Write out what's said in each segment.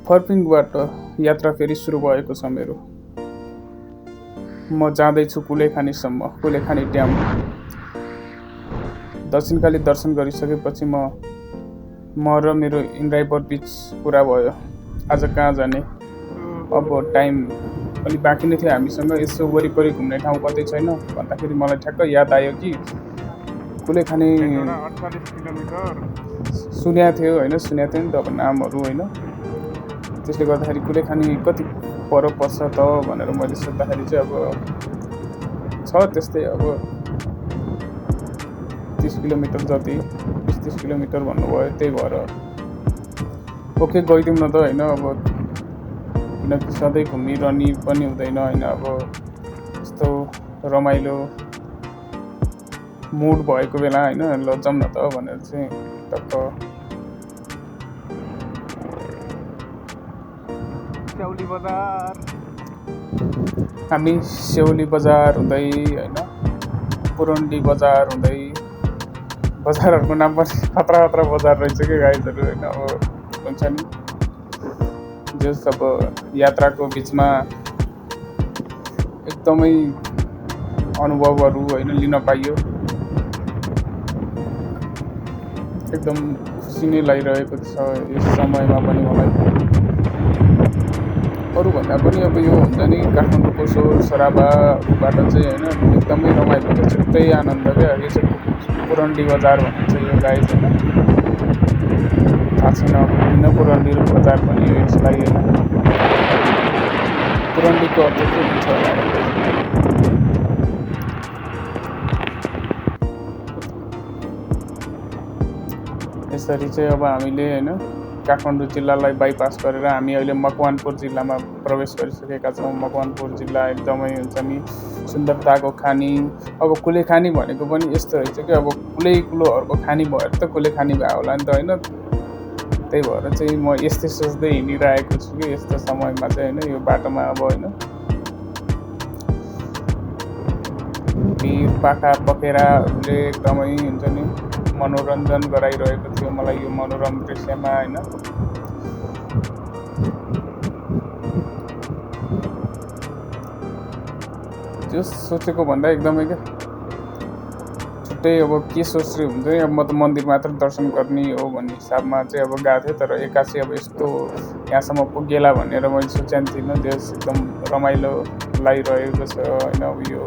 फर्पिङबाट यात्रा फेरि सुरु भएको छ मेरो। म जाँदैछु कुलेखानीसम्म, कुलेखानी ड्याम। दक्षिणकाली दर्शन गरिसकेपछि म र मेरो इन्ड्राइभर बिच कुरा भयो, आज कहाँ जाने। अब टाइम अलि बाँकी नै थियो हामीसँग। यसो वरिपरि घुम्ने ठाउँ कतै छैन भन्दाखेरि मलाई ठ्याक्क याद आयो कि कुलेखानी सुनेको थियो नि त अब नामहरू होइन। त्यसले गर्दाखेरि कुलेखानी कति पर पर्छ त भनेर मैले सोद्धाखेरि चाहिँ अब छ त्यस्तै अब 30 किलोमिटर जति, 20-30 किलोमिटर भन्नुभयो। त्यही भएर ओके गइदिउँ न त होइन। अब किनकि सधैँ घुमिरहने पनि हुँदैन होइन। अब यस्तो रमाइलो मुड भएको बेला होइन, ल जाउँ न त भनेर चाहिँ टक्क हामी स्याउली बजार हुँदै होइन, पुरन्डी बजार हुँदै, बजारहरूको नाम पनि खतरा खतरा बजार रहेछ कि गाइजहरू होइन। अब हुन्छ नि जस अब यात्राको बिचमा एकदमै अनुभवहरू होइन लिन पाइयो। एकदम खुसी नै लागिरहेको छ यस समयमा पनि मलाई। अरूभन्दा पनि अब यो हुन्छ नि काठमाडौँको शोर सराबाबाट चाहिँ होइन एकदमै रमाइलो क्या, छुट्टै आनन्द क्या। यो चाहिँ पुरन्डी बजार भनिन्छ यो गाइज होइन। थाहा छैन किन पुरन्डी बजार भनियो यसलाई होइन। पुरन्डीको अर्थ के हुन्छ होला। यसरी चाहिँ अब हामीले होइन काठमाडौँ जिल्लालाई बाइपास गरेर हामी अहिले मकवानपुर जिल्लामा प्रवेश गरिसकेका छौँ। मकवानपुर जिल्ला एकदमै हुन्छ नि सुन्दरताको खानी। अब कुलेखानी भनेको पनि यस्तो रहेछ कि अब कुलोहरूको खानी भएर त कुलेखानी भयो होला नि त होइन। त्यही भएर चाहिँ म यस्तै सोच्दै हिँडिरहेको छु कि यस्तो समयमा चाहिँ होइन यो बाटोमा अब होइन भिर पाखा पखेराहरूले एकदमै हुन्छ नि मनोरञ्जन गराइरहेको थियो मलाई यो मनोरम दृश्यमा होइन। त्यो सोचेको भन्दा एकदमै क्या छुट्टै अब के सोच्दै हुन्छ नि। अब म त मन्दिर मात्र दर्शन गर्ने हो भन्ने हिसाबमा चाहिँ अब गएको थिएँ। तर एक्कासी अब यस्तो यहाँसम्म पुगेला भनेर मैले सोचेको थिइनँ। त्यस एकदम रमाइलो लागिरहेको छ होइन। अब यो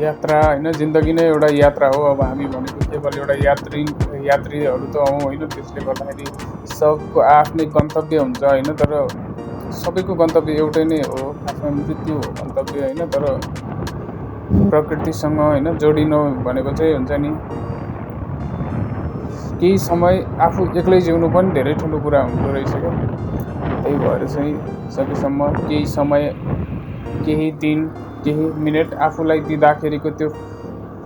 यात्रा होइन जिन्दगी नै एउटा यात्रा हो। अब हामी भनेको केवल एउटा यात्रीहरू त हौँ होइन। त्यसले गर्दाखेरि सबको आफ्नै गन्तव्य हुन्छ होइन। तर सबैको गन्तव्य एउटै नै हो, खासमा मृत्यु हो गन्तव्य होइन। तर प्रकृतिसँग होइन जोडिनु भनेको चाहिँ हुन्छ नि केही समय आफू एक्लै जिउनु पनि धेरै ठुलो कुरा हुँदो रहेछ क्या। त्यही भएर चाहिँ सकेसम्म केही समय, केही दिन, केही मिनट आफूलाई दिँदाखेरिको त्यो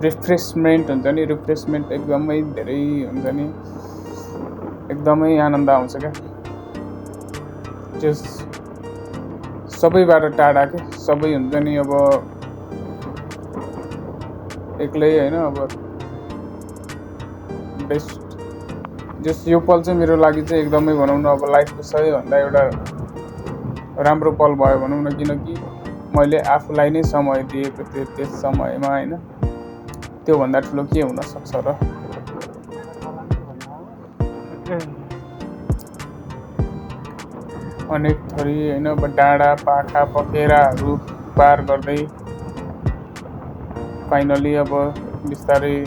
रिफ्रेसमेन्ट हुन्छ नि, रिफ्रेसमेन्ट एकदमै धेरै हुन्छ नि, एकदमै आनन्द आउँछ क्या। जस सबैबाट टाढा क्या, सबै हुन्छ नि अब एक्लै होइन। अब बेस्ट जस यो पल चाहिँ मेरो लागि चाहिँ एकदमै भनौँ न अब लाइफको सबैभन्दा एउटा राम्रो पल भयो भनौँ न। किनकि मैले आफूलाई नै समय दिएको थिएँ त्यस समयमा होइन। त्योभन्दा ठुलो के हुन सक्छ र। अनेक थरी होइन अब डाँडा पाखा पखेराहरू पार गर्दै फाइनली अब बिस्तारै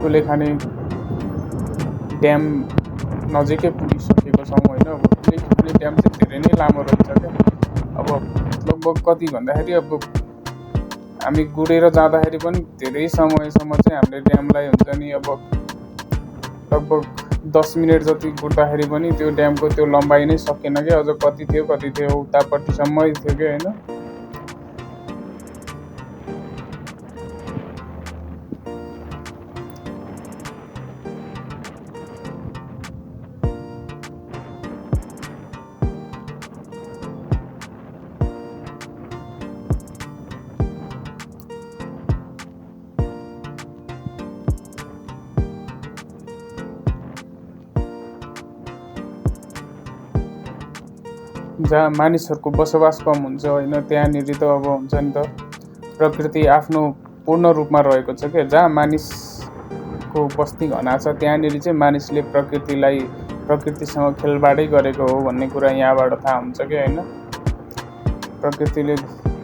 कुलेखानी ड्याम नजिकै पुगिसकेको छौँ होइन। अब कुलेखानी ड्याम चाहिँ धेरै नै लामो रहेछ क्या। अब लगभग कति भन्दाखेरि अब हामी गुडेर जाँदाखेरि पनि धेरै समयसम्म चाहिँ हामीले ड्यामलाई हुन्छ नि अब लगभग 10 मिनट जति गुड्दाखेरि पनि त्यो ड्यामको त्यो लम्बाइ नै सकेन क्या। अझ कति थियो उतापट्टिसम्मै थियो क्या होइन। जहाँ मानिसहरूको बसोबास कम हुन्छ होइन, त्यहाँनिर त अब हुन्छ नि त प्रकृति आफ्नो पूर्ण रूपमा रहेको छ क्या। जहाँ मानिसको बस्ती घना छ त्यहाँनिर चाहिँ मानिसले प्रकृतिसँग खेलबाडै गरेको हो भन्ने कुरा यहाँबाट थाहा हुन्छ क्या होइन।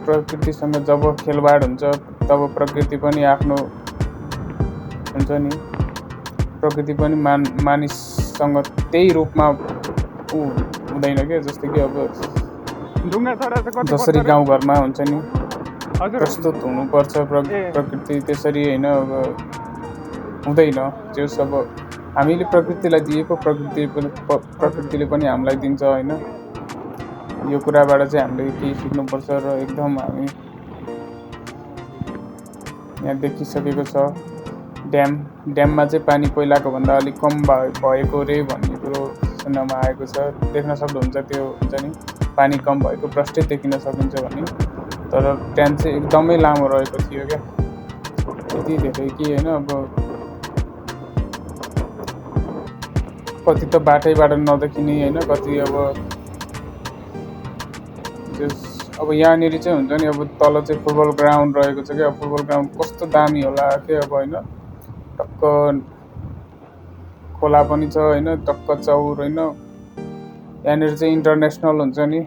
प्रकृतिसँग जब खेलबाड हुन्छ तब प्रकृति पनि आफ्नो हुन्छ नि, प्रकृति पनि मानिससँग त्यही रूपमा हुँदैन क्या। जस्तै कि अब जसरी गाउँघरमा हुन्छ नि प्रस्तुत हुनुपर्छ प्रकृति, त्यसरी होइन अब हुँदैन। जो सब हामीले प्रकृतिलाई दिएको प्रकृतिले पनि हामीलाई दिन्छ होइन। यो कुराबाट चाहिँ हामीले केही सिक्नुपर्छ र एकदम हामी यहाँ देखिसकेको छ। ड्याममा चाहिँ पानी पहिलाको भन्दा अलिक कम भएको रे भन्ने कुरो सुन्नमा आएको छ। देख्न सक्नुहुन्छ त्यो हुन्छ नि, पानी कम भएको प्रष्टै देखिन सकिन्छ भन्ने। तर ड्याम चाहिँ एकदमै लामो रहेको थियो क्या, यति धेरै कि होइन अब कति त बाटैबाट नदेखिने होइन, कति अब यहाँनिर चाहिँ हुन्छ नि अब तल चाहिँ फुटबल ग्राउन्ड रहेको छ क्या। फुटबल ग्राउन्ड कस्तो दामी होला के अब होइन, टक्क खोला पनि छ होइन, टक्क चौर होइन। यहाँनिर चाहिँ इन्टरनेसनल हुन्छ नि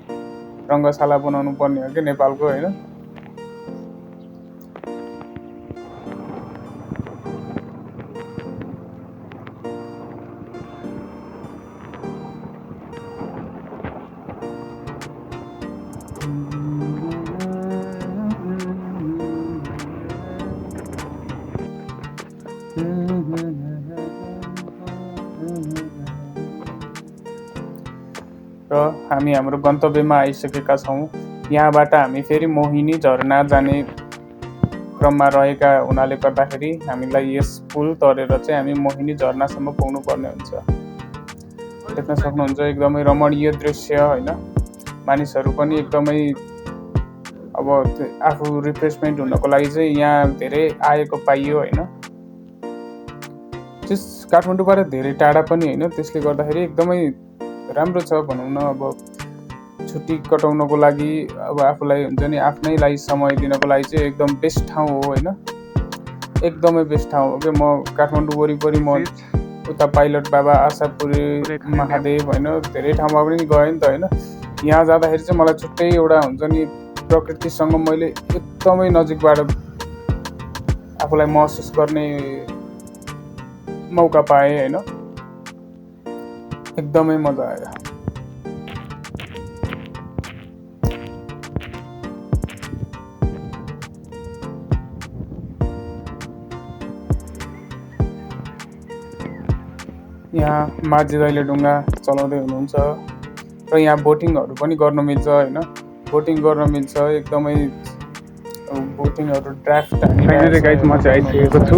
रङ्गशाला बनाउनु पर्ने हो क्या नेपालको होइन। र हामी हाम्रो गन्तव्यमा आइसकेका छौँ। यहाँबाट हामी फेरि मोहिनी झरना जाने क्रममा रहेका हुनाले गर्दाखेरि हामीलाई यस पुल तरेर चाहिँ हामी मोहिनी झरनासम्म पुग्नु पर्ने हुन्छ। देख्न सक्नुहुन्छ एकदमै रमणीय दृश्य होइन। मानिसहरू पनि एकदमै अब आफू रिफ्रेसमेन्ट हुनको लागि चाहिँ यहाँ धेरै आएको पाइयो होइन। त्यस काठमाडौँबाट धेरै टाढा पनि होइन, त्यसले गर्दाखेरि एकदमै राम्रो छ भनौँ न। अब छुट्टी कटाउनको लागि अब आफूलाई हुन्छ नि आफ्नैलाई समय दिनको लागि चाहिँ एकदम बेस्ट ठाउँ हो होइन, एकदमै बेस्ट ठाउँ हो क्या। म काठमाडौँ वरिपरि म उता पाइलट बाबा, आशापुरी, महादेव होइन धेरै ठाउँमा पनि गएँ नि त होइन। यहाँ जाँदाखेरि चाहिँ मलाई छुट्टै एउटा हुन्छ नि प्रकृतिसँग मैले एकदमै नजिकबाट आफूलाई महसुस गर्ने मौका पाएँ होइन, एकदमै मजा आयो। यहाँ माझी दाइले ढुङ्गा चलाउँदै हुनुहुन्छ र यहाँ बोटिङहरू पनि गर्न मिल्छ होइन। बोटिङ गर्न मिल्छ एकदमै, बोटिङहरू ड्राफ्ट म चाहिँ आइसकेको छु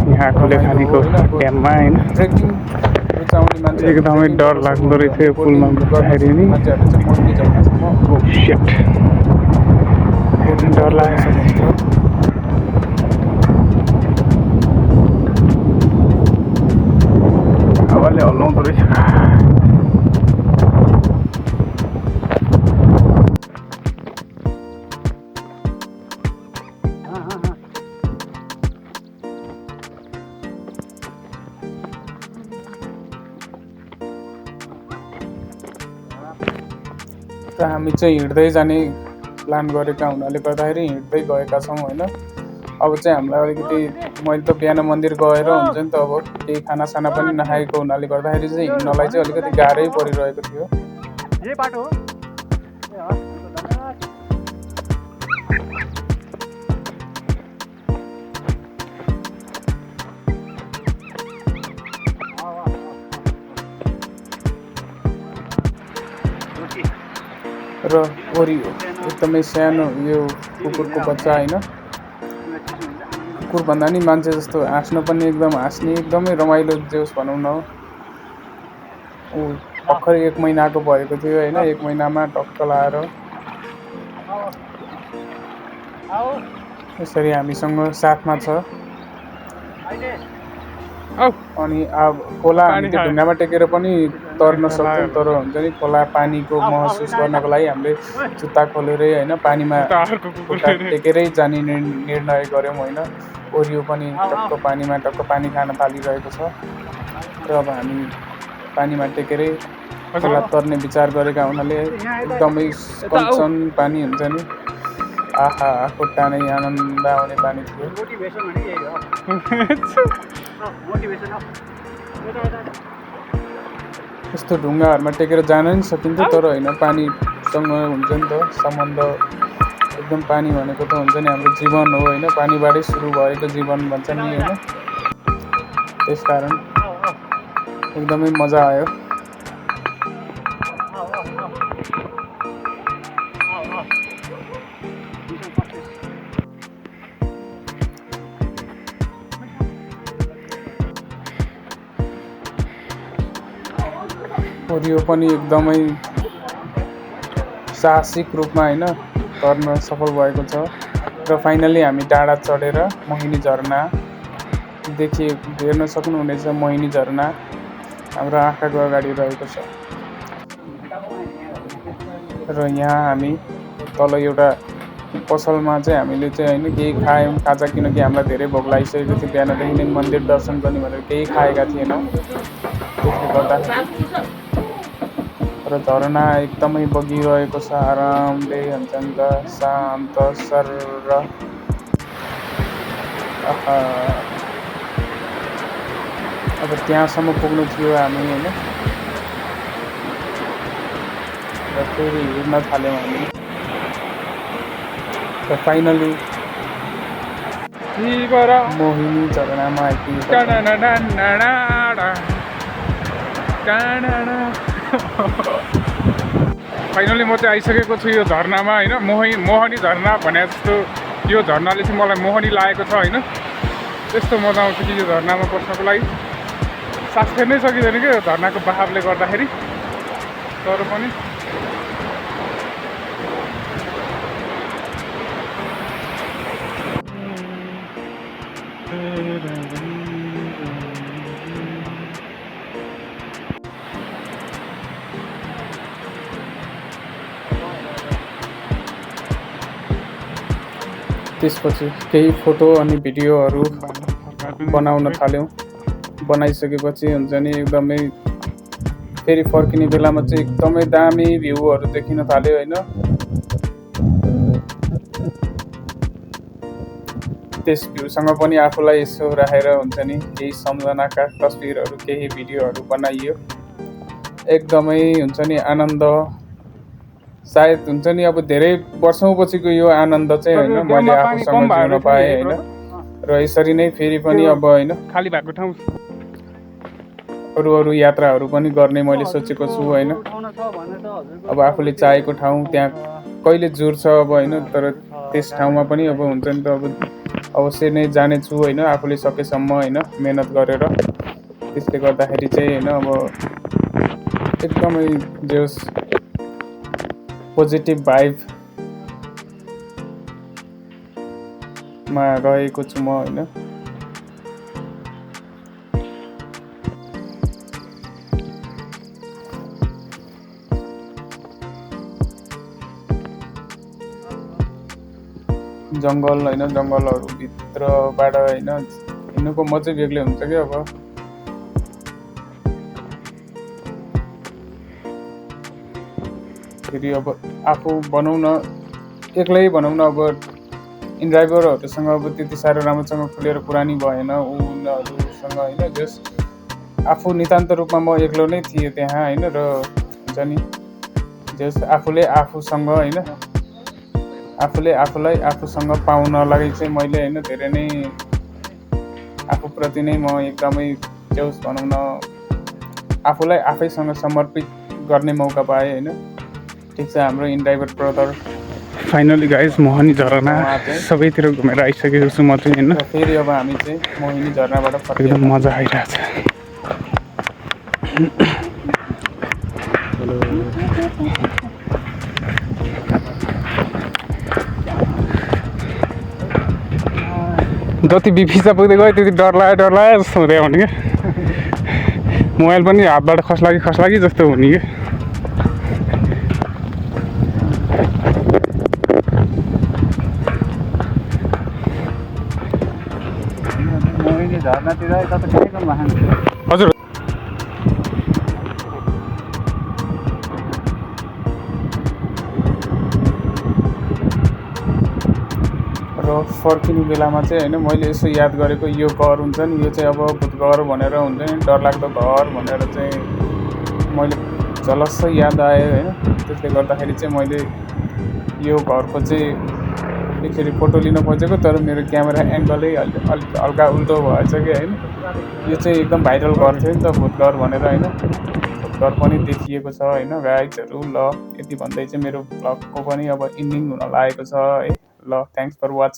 यहाँ खोलेखानीको ड्याममा होइन। ट्रेकिङ रुचाउने मान्छे एकदमै डर लाग्दो रहेछ यो पुलमा बस्दाखेरि नि, डर लाग्छ। हावाले हल्लाउँदो रहेछ। र हामी चाहिँ हिँड्दै जाने प्लान गरेका हुनाले गर्दाखेरि हिँड्दै गएका छौँ होइन। अब चाहिँ हामीलाई अलिकति, मैले त बिहान मन्दिर गएर हुन्छ नि त अब केही खानासाना पनि नखाएको हुनाले गर्दाखेरि चाहिँ हिँड्नलाई चाहिँ अलिकति गाह्रै परिरहेको थियो। र वरि एकदमै सानो यो कुकुरको बच्चा होइन, कुकुर भन्दा नि मान्छे जस्तो हाँस्न पनि एकदम हाँस्ने, एकदमै रमाइलो जोस् भनौँ न। ऊ भर्खरै 1 महिनाको भएको थियो होइन, 1 महिनामा टक्क लाएर यसरी हामीसँग साथमा छ। अनि अब खोला हामी त्यो ढुङ्गामा टेकेर पनि तर्न सक्छौँ तर हुन्छ नि खोला पानीको महसुस गर्नको लागि हामीले जुत्ता खोलेरै होइन पानीमा खुट्टा टेकेरै जाने निर्णय गऱ्यौँ होइन। ओरियो पनि टक्क पानीमा टक्क पानी खान थालिरहेको छ र अब हामी पानीमा टेकेरै खोला तर्ने विचार गरेका हुनाले एकदमै कञ्चन पानी हुन्छ नि आहा खुट्टा नै आनन्द आउने पानी थियो। यस्तो ढुङ्गाहरूमा टेकेर जान नि सकिन्थ्यो तर होइन पानीसँग हुन्छ नि त सम्बन्ध एकदम पानी भनेको त हुन्छ नि हाम्रो जीवन हो होइन पानीबाटै सुरु भएको जीवन भन्छ नि होइन त्यसकारण एकदमै मजा आयो। ओरियो पनि एकदमै साहसिक रूपमा होइन तर्न सफल भएको छ र फाइनली हामी डाँडा चढेर मोहिनी झरना हेर्न सक्नुहुनेछ। मोहिनी झरना हाम्रो आँखाको अगाडि रहेको छ र यहाँ हामी तल एउटा पसलमा चाहिँ हामीले चाहिँ होइन केही खायौँ खाजा किनकि हामीलाई धेरै भोक लागिसकेको थियो। बिहानदेखि नै मन्दिर दर्शन गर्ने भनेर केही खाएका थिएनौँ त्यसले गर्दाखेरि र झरना एकदमै बगिरहेको छ आरामले हुन्छ नि त शान्त सर अब त्यहाँसम्म पुग्नु थियो हामी होइन र फेरि हिँड्न थाल्यौँ हामी र फाइनली मोहिनी झरनामा आइपुग्यो। फाइनली म चाहिँ आइसकेको छु यो झरनामा होइन मोहनी झरना भने जस्तो यो झरनाले चाहिँ मलाई मोहनी लागेको छ होइन। त्यस्तो मजा आउँछ कि यो झरनामा बस्नको लागि सास फेर्नै सकिँदैन क्या यो झरनाको बहावले गर्दाखेरि। तर पनि त्यसपछि केही फोटो अनि भिडियोहरू बनाउन थाल्यौँ। बनाइसकेपछि हुन्छ नि एकदमै फेरि फर्किने बेलामा चाहिँ एकदमै दामी भ्यूहरू देखिन थाल्यो होइन। त्यस भ्यूसँग पनि आफूलाई यसो राखेर हुन्छ नि केही सम्झनाका तस्बिरहरू केही भिडियोहरू बनाइयो। एकदमै हुन्छ नि आनन्द सायद हुन्छ नि अब धेरै वर्षौँ पछिको यो आनन्द चाहिँ होइन मैले आफूसँग जिउन पाएँ होइन र यसरी नै फेरि पनि अब होइन खाली भएको ठाउँ अरू यात्राहरू पनि गर्ने मैले सोचेको छु होइन। अब आफूले चाहेको ठाउँ त्यहाँ कहिले जुर्छ अब होइन तर त्यस ठाउँमा पनि अब हुन्छ नि त अब अवश्य नै जानेछु होइन आफूले सकेसम्म होइन मेहनत गरेर। त्यसले गर्दाखेरि चाहिँ होइन अब एकदमै जोस पोजिटिभ भाइबमा रहेको छु म होइन। जङ्गल होइन जङ्गलहरू भित्रबाट होइन हिँड्नुको मजै बेग्लै हुन्छ क्या। अब फेरि अब आफू भनौँ न एक्लै भनौँ न अब ड्राइभरहरूसँग अब त्यति साह्रो राम्रोसँग खुलेर कुरा नि भएन उनीहरूसँग होइन। जस आफू नितान्त रूपमा म एक्लो नै थिएँ त्यहाँ होइन र हुन्छ नि जस आफूले आफूसँग होइन आफूले आफूलाई आफूसँग पाउनलाई चाहिँ मैले होइन धेरै नै आफूप्रति नै म एकदमै जोस भनौँ न आफूलाई आफैसँग समर्पित गर्ने मौका पाएँ होइन। ठिक छ हाम्रो ड्राइभर ब्रदर फाइनली गाइज मोहनी झरना सबैतिर घुमेर आइसकेको छु म चाहिँ होइन। फेरि अब हामी चाहिँ मोहिनी झरनाबाट एकदम मजा आइरहेछ। जति बिफिसा पुग्दै गयो त्यति डर लाग्यो जस्तो हुँदै आउने क्या। मोबाइल पनि हातबाट खस्लाकी जस्तो हुने कि मोहिनी झरनातिर तपाईँ कहीँ पनि वाहन हजुर र फर्किने बेलामा चाहिँ होइन मैले यसो याद गरेको यो घर हुन्छ नि यो चाहिँ अब भूतघर भनेर हुन्छ नि डरलाग्दो घर भनेर चाहिँ मैले झलस्स याद आयो होइन त्यसले गर्दाखेरि चाहिँ मैले यो घरको चाहिँ एकचोटि फोटो लिन खोजेको तर मेरो क्यामेरा एङ्गलै अलिक हल्का उल्टो भएछ कि होइन यो चाहिँ एकदम भाइरल घर थियो नि त भूतघर भनेर होइन भूतघर पनि देखिएको छ होइन गाइजहरू ल यति भन्दै चाहिँ मेरो भ्लगको पनि अब इन्डिङ हुन लागेको छ है ल थ्याङ्क्स फर वाचिङ